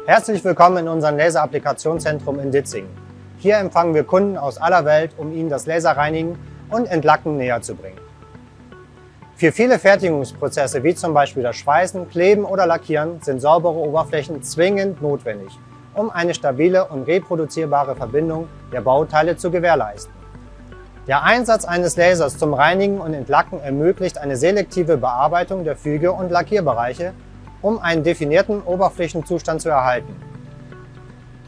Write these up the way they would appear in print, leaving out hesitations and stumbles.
Herzlich willkommen in unserem Laser-Applikationszentrum in Ditzingen. Hier empfangen wir Kunden aus aller Welt, um ihnen das Laserreinigen und Entlacken näher zu bringen. Für viele Fertigungsprozesse, wie zum Beispiel das Schweißen, Kleben oder Lackieren, sind saubere Oberflächen zwingend notwendig, um eine stabile und reproduzierbare Verbindung der Bauteile zu gewährleisten. Der Einsatz eines Lasers zum Reinigen und Entlacken ermöglicht eine selektive Bearbeitung der Füge- und Lackierbereiche, um einen definierten Oberflächenzustand zu erhalten.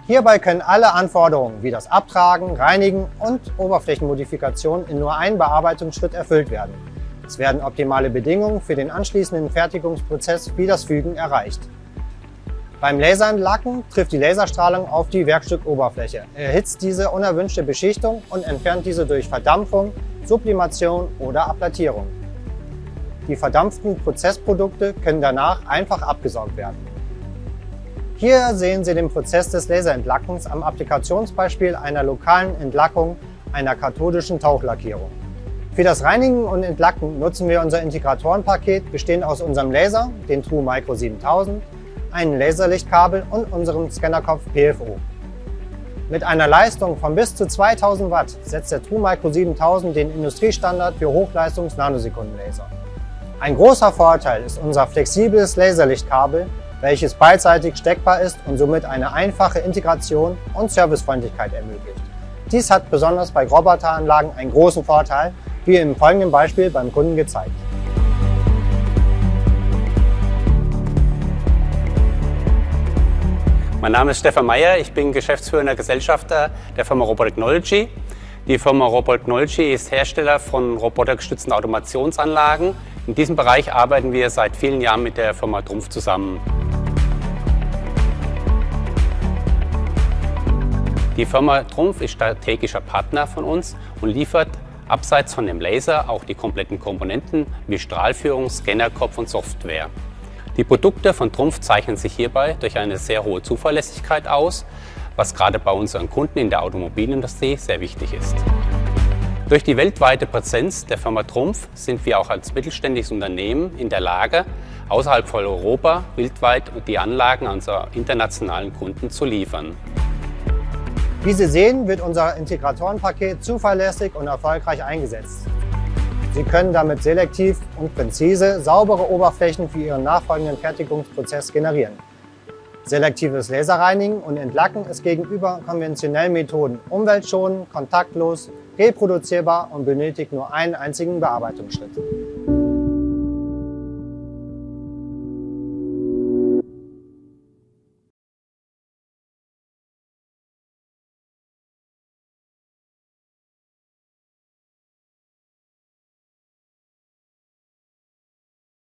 Hierbei können alle Anforderungen wie das Abtragen, Reinigen und Oberflächenmodifikation in nur einem Bearbeitungsschritt erfüllt werden. Es werden optimale Bedingungen für den anschließenden Fertigungsprozess wie das Fügen erreicht. Beim Laserentlacken trifft die Laserstrahlung auf die Werkstückoberfläche, erhitzt diese unerwünschte Beschichtung und entfernt diese durch Verdampfung, Sublimation oder Ablattierung. Die verdampften Prozessprodukte können danach einfach abgesaugt werden. Hier sehen Sie den Prozess des Laserentlackens am Applikationsbeispiel einer lokalen Entlackung einer kathodischen Tauchlackierung. Für das Reinigen und Entlacken nutzen wir unser Integratorenpaket, bestehend aus unserem Laser, den TrueMicro 7000, einem Laserlichtkabel und unserem Scannerkopf PFO. Mit einer Leistung von bis zu 2000 Watt setzt der TrueMicro 7000 den Industriestandard für Hochleistungs-Nanosekundenlaser. Ein großer Vorteil ist unser flexibles Laserlichtkabel, welches beidseitig steckbar ist und somit eine einfache Integration und Servicefreundlichkeit ermöglicht. Dies hat besonders bei Roboteranlagen einen großen Vorteil, wie im folgenden Beispiel beim Kunden gezeigt. Mein Name ist Stefan Meyer, ich bin geschäftsführender Gesellschafter der Firma Robotechnology. Die Firma Robotechnology ist Hersteller von robotergestützten Automationsanlagen. In diesem Bereich arbeiten wir seit vielen Jahren mit der Firma Trumpf zusammen. Die Firma Trumpf ist strategischer Partner von uns und liefert abseits von dem Laser auch die kompletten Komponenten wie Strahlführung, Scannerkopf und Software. Die Produkte von Trumpf zeichnen sich hierbei durch eine sehr hohe Zuverlässigkeit aus, was gerade bei unseren Kunden in der Automobilindustrie sehr wichtig ist. Durch die weltweite Präsenz der Firma Trumpf sind wir auch als mittelständisches Unternehmen in der Lage, außerhalb von Europa weltweit die Anlagen unserer internationalen Kunden zu liefern. Wie Sie sehen, wird unser Integratorenpaket zuverlässig und erfolgreich eingesetzt. Sie können damit selektiv und präzise saubere Oberflächen für Ihren nachfolgenden Fertigungsprozess generieren. Selektives Laserreinigen und Entlacken ist gegenüber konventionellen Methoden umweltschonend, kontaktlos, reproduzierbar und benötigt nur einen einzigen Bearbeitungsschritt.